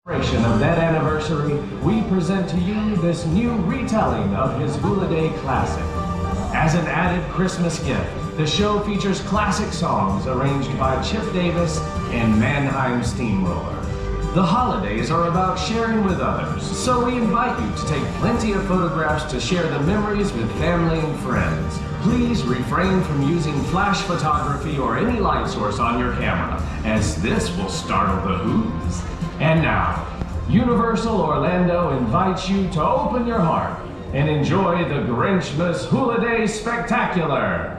Of that anniversary, we present to you this new retelling of his Who-Liday classic. As an added Christmas gift, the show features classic songs arranged by Chip Davis and Mannheim Steamroller. The holidays are about sharing with others, so we invite you to take plenty of photographs to share the memories with family and friends. Please refrain from using flash photography or any light source on your camera, as this will startle the Who's. And now, Universal Orlando invites you to open your heart and enjoy the Grinchmas Who-Liday Spectacular.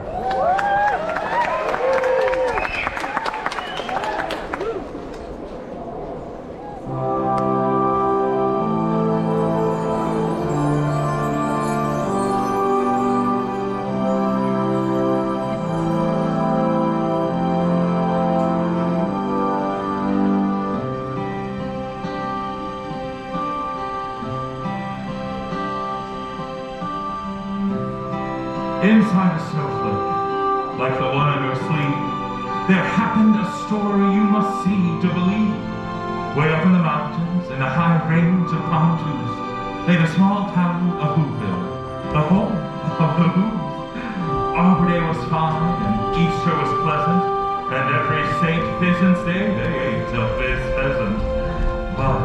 Inside a snowflake, like the one on your sleeve, there happened a story you must see to believe. Way up in the mountains, in a high range of palm trees, lay the small town of Whoville, the home of the Who's. Arbor Day was fine, and Easter was pleasant, and every St. Pheasant's Day they ate a pheasant. But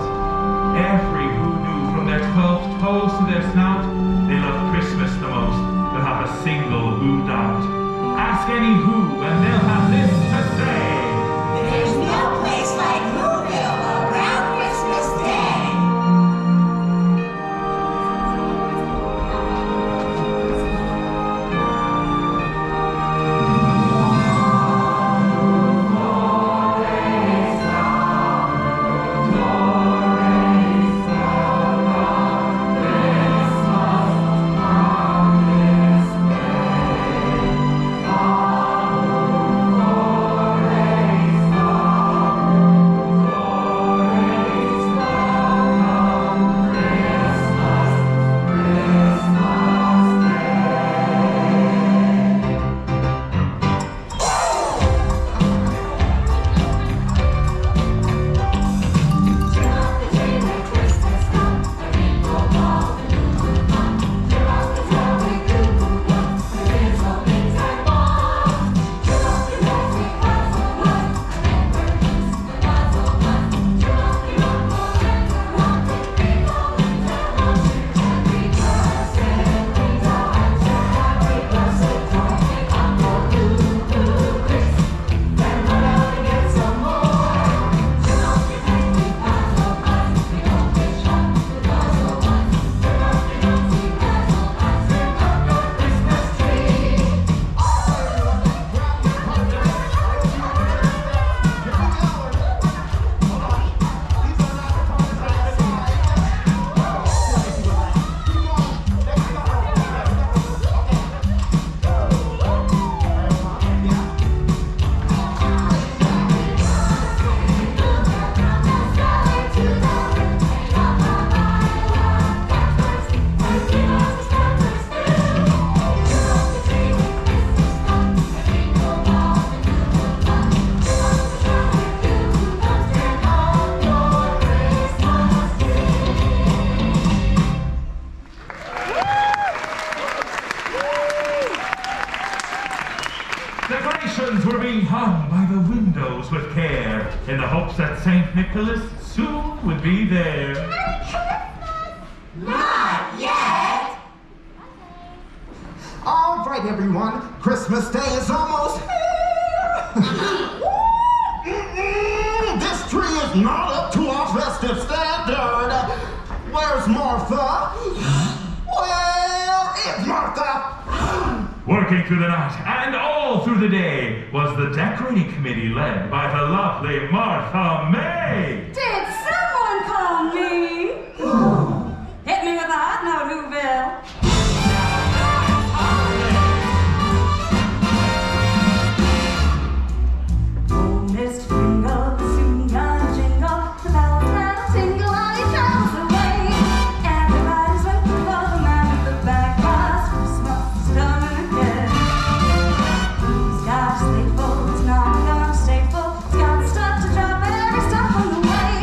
every Who knew from their 12 toes to their snout, they loved Christmas the most. Have a single Who doubt. Ask any Who and they'll have this to say. There's no place like Whoville around Christmas Day. Decorations were being hung by the windows with care, in the hopes that St. Nicholas soon would be there. Not yet. All right, everyone. Christmas Day is almost here. This tree is not up to our festive standard. Where's Martha? Where is Martha? Working through the night and all through the day was the decorating committee led by the lovely Martha May. Did someone call me? Hit me with a hot note, Whoville. Oh, Mr. Jingle, soon gonna jingle, the bells that'll tingle on each other's away. Everybody's waiting for the man with the back glass. Christmas is coming again. He's got a sleigh full, it's not gonna stay full. It's got stuff to drop and every stop on the way.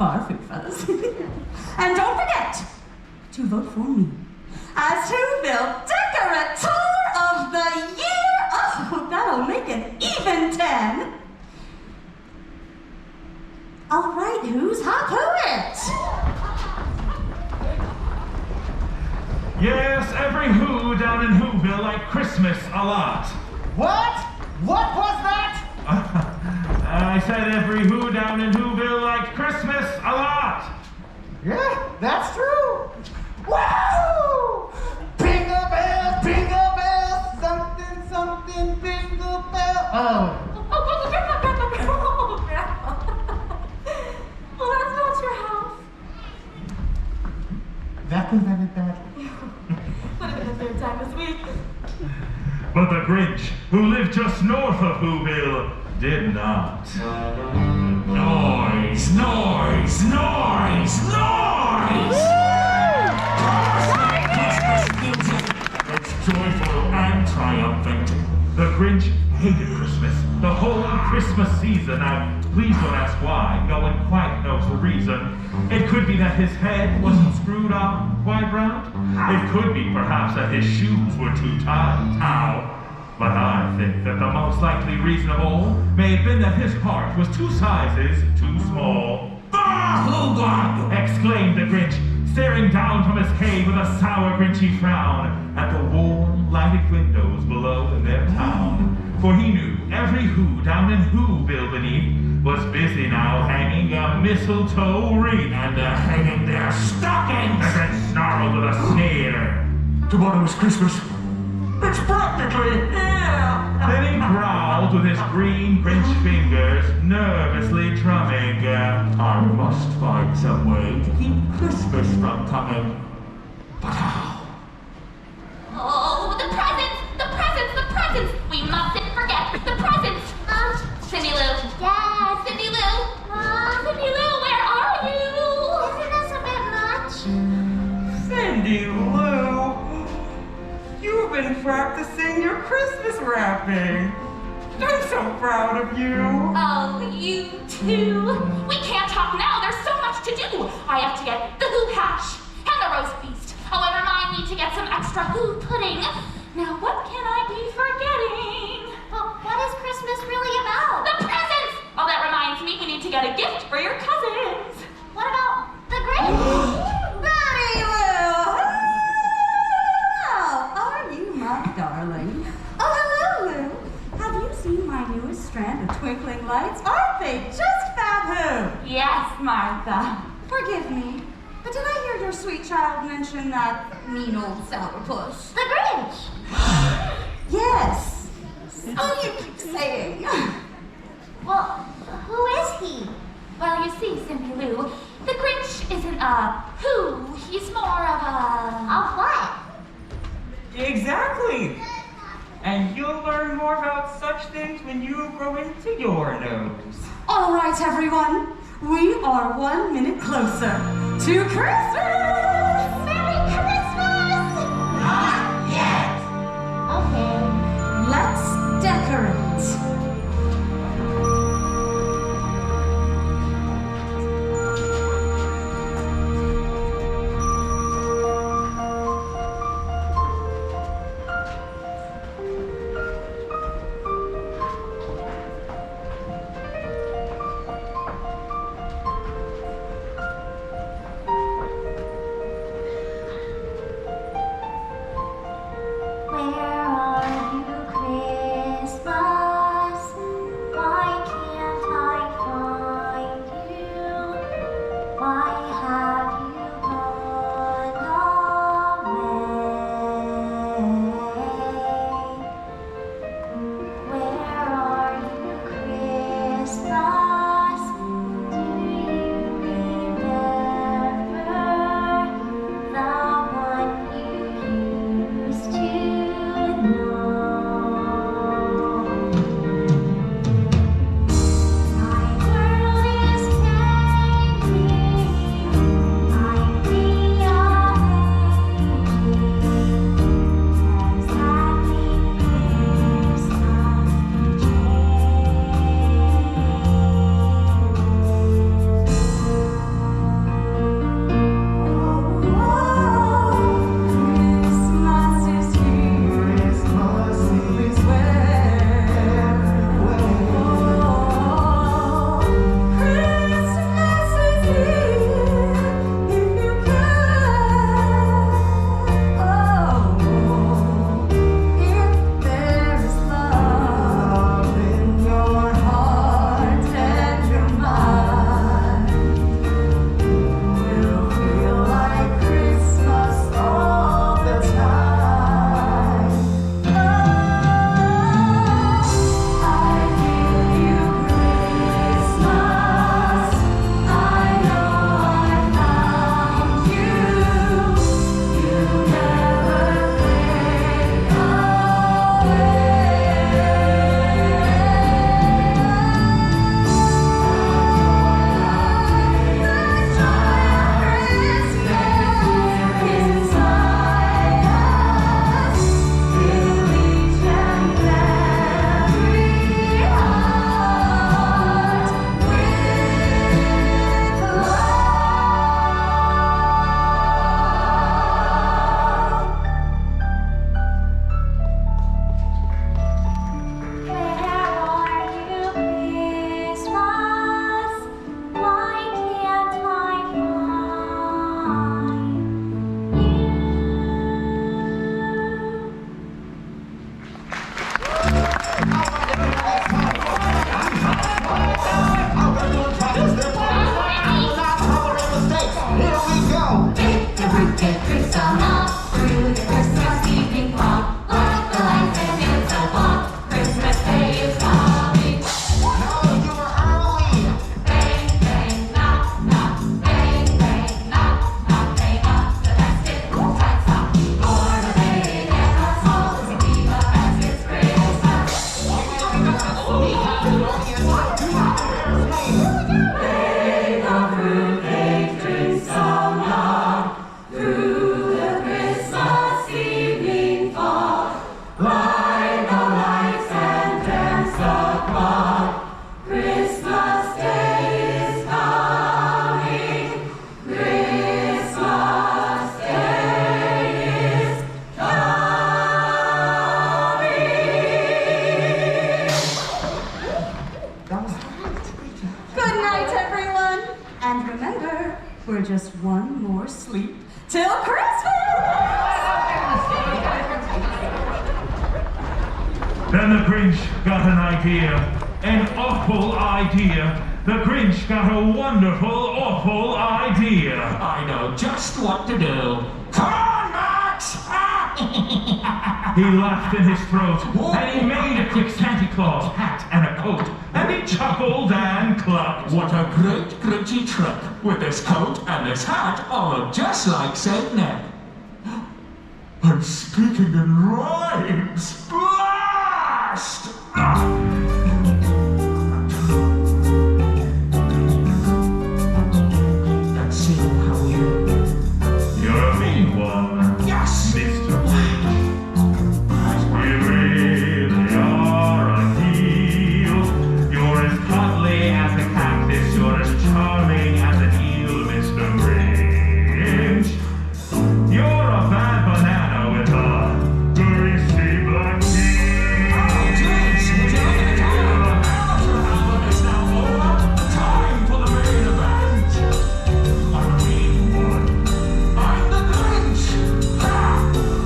farfoofas. And don't forget to vote for me as Whoville Decorator of the Year. Oh, that'll make an even 10. All right, who's hot poet? Yes, every Who down in Whoville like Christmas a lot. What? What was that? I said every Who down in Whoville like Christmas a lot. Yeah, that's true. Woo! Jingle bell, something, something, jingle bell. Oh. Well, that's not your house. That prevented that. Would have been a third time this week. But the Grinch, who lived just north of Whoville, did not. Noise, noise, noise, noise! It's joyful and triumphant. The Grinch hated Christmas, the whole Christmas season. Now, please don't ask why. No one quite knows the reason. It could be that his head wasn't screwed up quite round. It could be perhaps that his shoes were too tight. Ow. But I think that the most likely reason of all may have been that his heart was 2 sizes too small. Ah! Oh God! Exclaimed the Grinch, staring down from his cave with a sour, grinchy frown at the warm, lighted windows below in their town. For he knew every Who down in Whoville beneath was busy now hanging a mistletoe wreath and hanging their stockings. And then snarled with a sneer, "Tomorrow is Christmas. It's practically here!" Then he growled with his green Grinch fingers, nervously drumming, "I must find some way to keep Christmas from coming. But how?" Oh, the presents! The presents! The presents! We mustn't forget the presents! Cindy Lou. Dad, Cindy Lou. Cindy Lou, where are you? isn't this a bit much? Cindy Lou, you've been practicing your Christmas rapping. I'm so proud of you. Oh, you too. We can't talk now. There's so much to do. I have to get the Who hash and the roast feast. Oh, and remind me to get some extra Who pudding. Now, what can I be forgetting? Well, what is Christmas really about? The presents! Oh, that reminds me, we need to get a gift for your cousins. What about the Grinch? Betty Lou! Hello! Are you my darling? Oh, hello, Lou. Have you seen my newest strand of twinkling lights? Aren't they just fab? Yes, Martha. Forgive me, but did I hear your sweet child mention that mean old sourpuss? The Grinch. Yes. Oh, you keep saying. Well, who is he? Well, you see, Cindy Lou, the Grinch isn't a Who. He's more of a... Of what? Exactly. And you'll learn more about such things when you grow into your nose. All right, everyone. We are 1 minute closer to Christmas. Merry Christmas! Not yet. Okay. Let's decorate. night, everyone. And remember, we're just one more sleep till Christmas! Then the Grinch got an idea. An awful idea. The Grinch got a wonderful, awful idea. I know just what to do. Come on, Max! He laughed in his throat, and he made a quick Santa Claus hat and a coat, and he chuckled and clucked. What a great Grinchy trick! With this coat and this hat, I'll look just like Saint Nick. I'm speaking in rhymes. Blast! Let's see how You're a mean one, Yes! Mr. You really are a heel. You're as cuddly as a cactus. You're as charming as an eel, Mr. Grinch. You're a bad banana with a greasy black peel. James, would you look at the time? The amateur album is now over. Time for the main event. I'm a mean one. I'm the Grinch. Ha!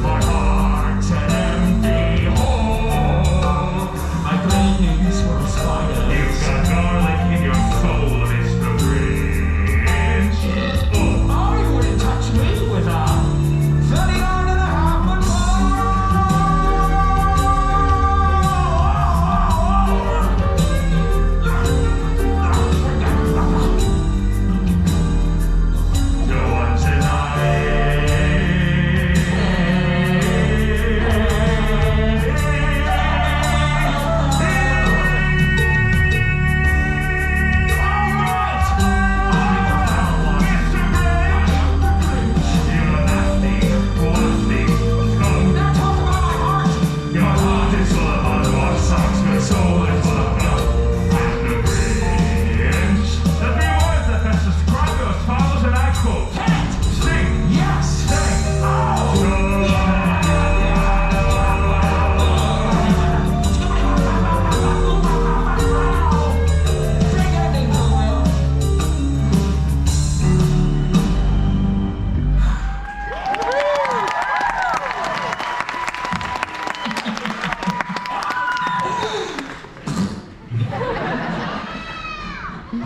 My heart's an empty hole. My brains were a spider. You've got garlic in your soul, Mr. Grinch. Oh. Oh, you wouldn't touch me with a 39 and a half foot No one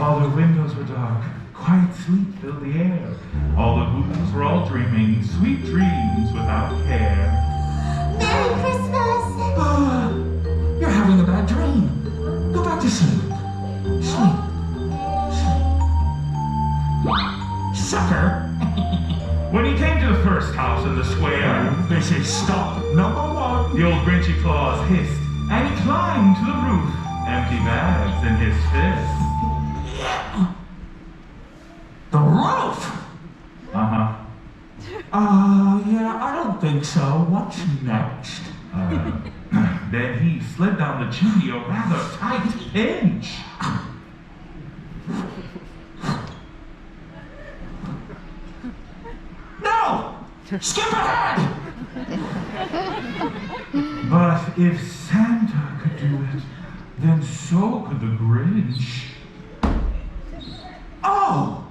All the windows were dark. Quiet sleep filled the air. All the who's were all dreaming sweet dreams without care. Merry Christmas! You're having a bad dream. Go back to sleep. Sleep. Sleep. Sucker. When he came to the first house in the square, This is stop number one. the old Grinchy Claus hissed, and he climbed to the roof, empty bags in his fist. The roof. Uh-huh. Yeah, I don't think so. What's next? Then he slid down the chimney a rather tight inch. No! Skip ahead! But if Santa could do it, then so could the Grinch. Oh!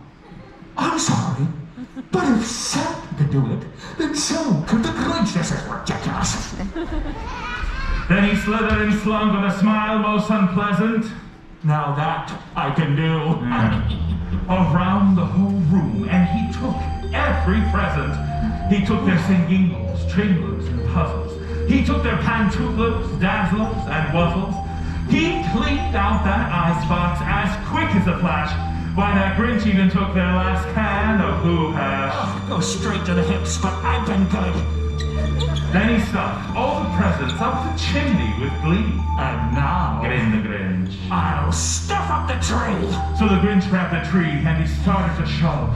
I'm sorry. But if Santa could do it, then so could the Grinch. This is ridiculous. Then he slithered and slunk with a smile most unpleasant. Now that I can do. Around the whole room, and he took every present. He took their singingles, tringlers, and puzzles. He took their pantuflers, dazzlers, and wuzzles. He cleaned out that icebox as quick as a flash. Why, that Grinch even took their last can of Who-Hash. Go straight to the hips, but I've been good. Then he stuffed all the presents up the chimney with glee. And now Grinned the Grinch. I'll stuff up the tree. So the Grinch grabbed the tree and he started to shove.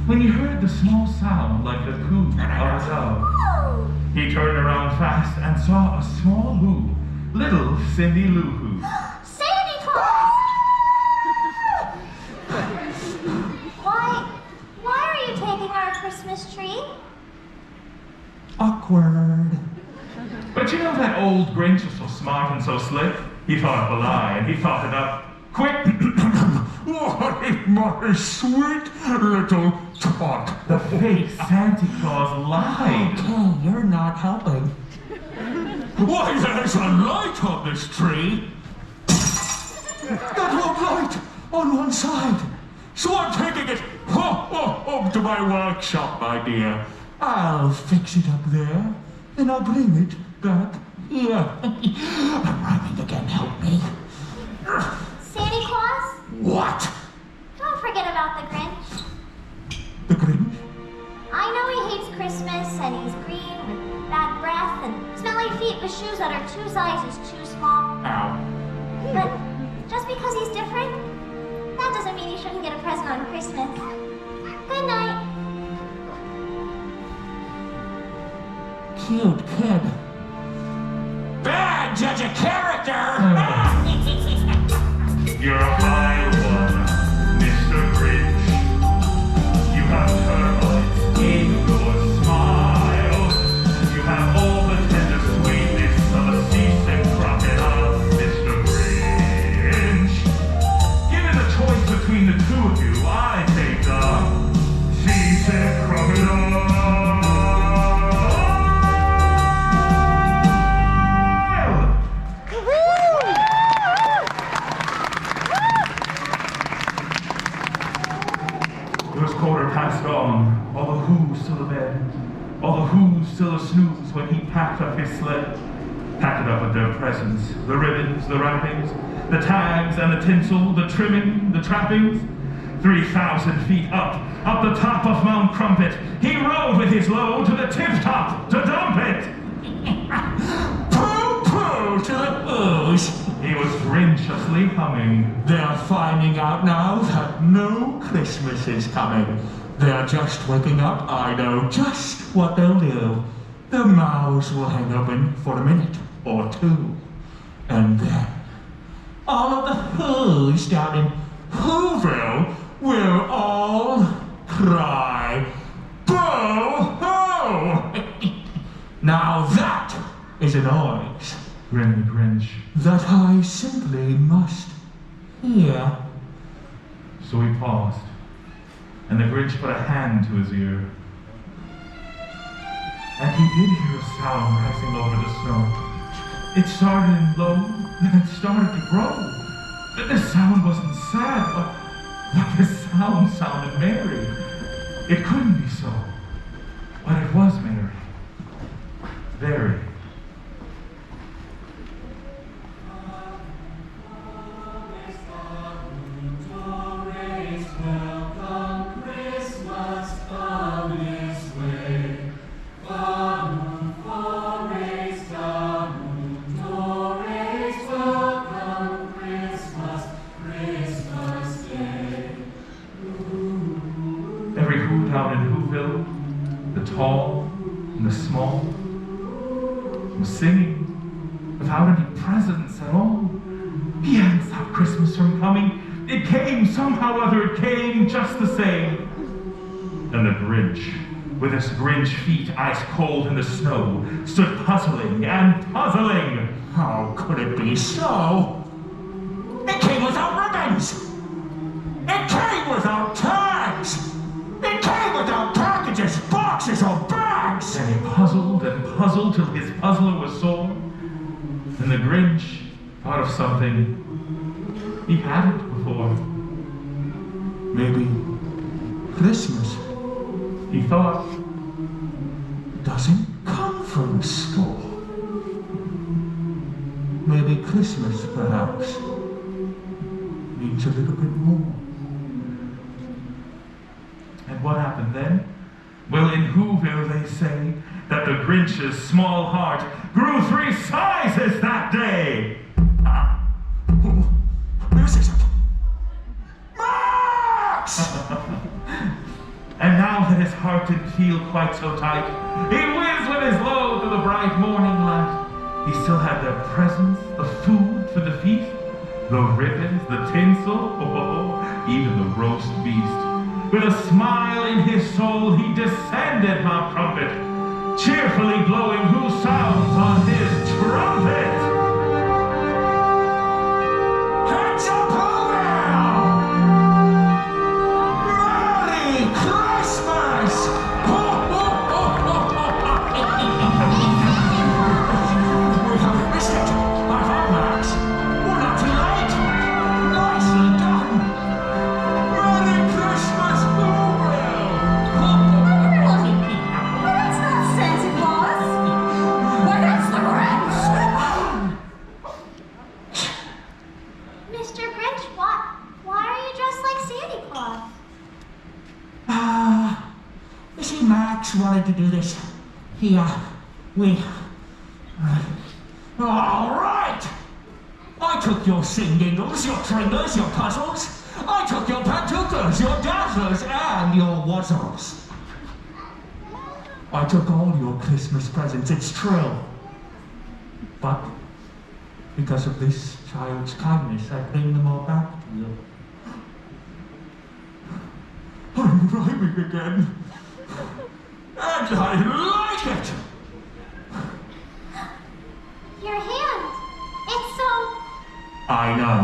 When he heard the small sound like the coo of a dove, he turned around fast and saw a small who, little Cindy Lou Who. Sandy Claus! Why are you taking our Christmas tree? Awkward. But you know that old Grinch was so smart and so slick? He thought up a lie and he thought it up quick. Why, my sweet little tot. The fake Santa Claus lied. Okay, you're not helping. Why, there's a light on this tree. That won't light on one side. So I'm taking it home to my workshop, my dear. I'll fix it up there, then I'll bring it back here. I'm rhyming again, help me. Santa Claus? What? Don't forget about the Grinch. The Grinch? I know he hates Christmas and he's green with bad breath and smelly feet with shoes that are 2 sizes too small. Ow. But just because he's different, that doesn't mean he shouldn't get a present on Christmas. Good night. Cute kid. Bad judge of character! You're a high one, Mr. Grinch. You have turbulence in your smile. You have all the tender sweetness of a seasick crocodile, Mr. Grinch. Given the choice between the two of you, I take the seasick crocodile. It was 15:15, all the Who's still abed, all the Who's still a-snooze when he packed up his sled. Packed it up with their presents, the ribbons, the wrappings, the tags and the tinsel, the trimming, the trappings. 3,000 feet up the top of Mount Crumpet, he rode with his load to the tip-top to dump it. Pooh-pooh to the Who's. He was grinchiously humming. They're finding out now that no Christmas is coming. They're just waking up. I know just what they'll do. Their mouths will hang open for a minute or two. And then all of the Who's down in Whoville will all cry, boo-hoo! Now that is a noise Grinned the Grinch. that I simply must hear. So he paused, and the Grinch put a hand to his ear. And he did hear a sound rising over the snow. It started in low, then it started to grow. But the sound wasn't sad, but the sound sounded merry. It couldn't be so, but it was merry. Very. Every Who down in Whoville, the tall and the small, was singing without any presents at all. He hadn't stopped Christmas from coming. It came somehow or other, it came just the same. And the Grinch, with his Grinch feet ice cold in the snow, stood puzzling and puzzling. How could it be so? It came without ribbons! It came without tags! It came without packages, boxes, or bags! And he puzzled and puzzled till his puzzler was sore. And the Grinch thought of something he hadn't before. Maybe Christmas He thought, doesn't come from a store. Maybe Christmas, perhaps, means a little bit more. and what happened then? Well, in Whoville they say that the Grinch's small heart grew 3 sizes that day. This isn't. Max! And now that his heart didn't feel quite so tight, he whizzed with his load through the bright morning light. He still had the presents, the food for the feast, the ribbons, the tinsel, even the roast beast. With a smile in his soul, he descended Mount Crumpet, cheerfully blowing who sounds on his trumpet. Heads up, Whoville! Max wanted to do this. All right! I took your sing-dingles, your tringles, your puzzles. I took your pantookers, your dazzlers, and your wuzzles. I took all your Christmas presents, it's true. But because of this child's kindness, I bring them all back to you. I'm rhyming again. And I like it! Your hand. It's so... I know.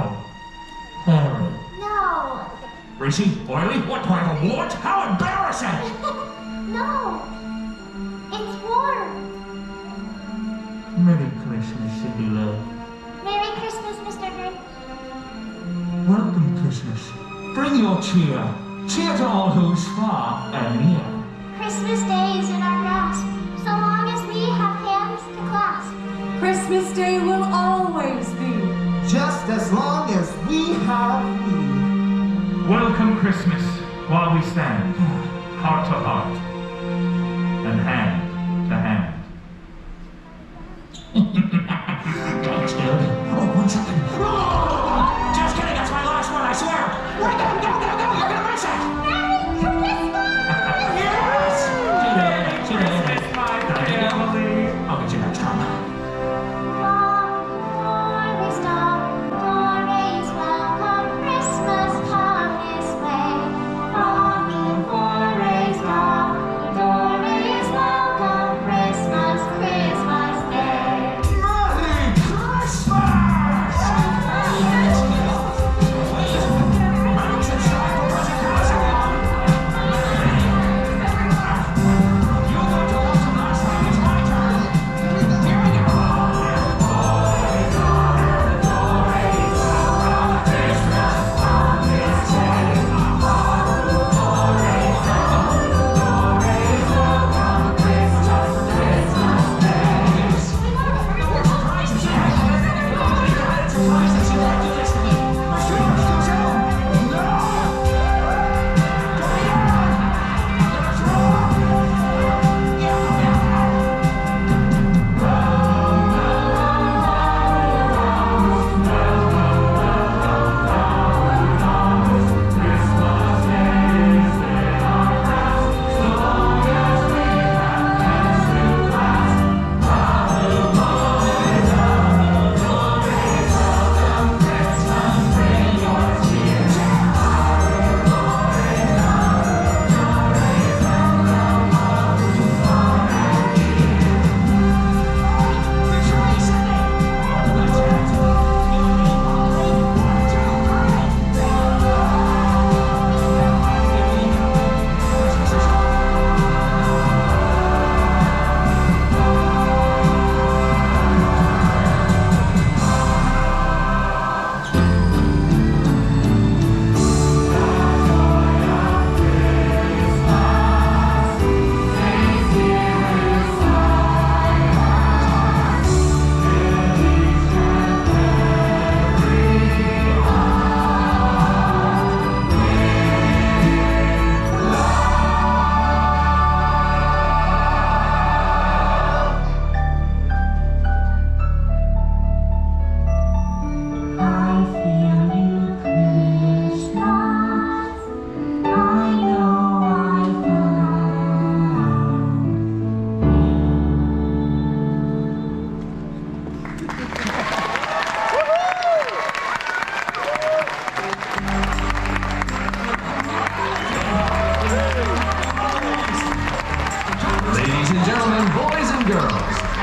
Harry. No. Greasy? Oily? What, do I have a wart? How embarrassing! No. It's warm. Merry Christmas, Cindy Lou. Merry Christmas, Mr. Grinch. Welcome, Christmas. Bring your cheer. Cheer to all who's far and near. Christmas Day is in our grasp, so long as we have hands to clasp. Christmas Day will always be. Just as long as we have you. Welcome Christmas while we stand, heart to heart, and hand to hand. Thanks, dude. Oh, 1 second. Oh, just kidding, that's my last one, I swear. Wait, go, you're gonna miss it. Yes! She did. Christmas, my family. I'll get you next time. Long before we stop, glories welcome Christmas come this way. Long before we stop, glories welcome Christmas, Christmas Day. Merry Christmas!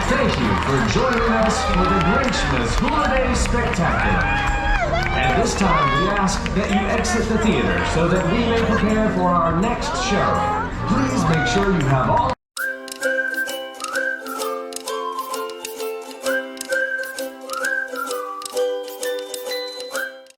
Thank you for joining us for the Grinchmas Who-Liday Spectacular. At this time, we ask that you exit the theater so that we may prepare for our next show. Please make sure you have all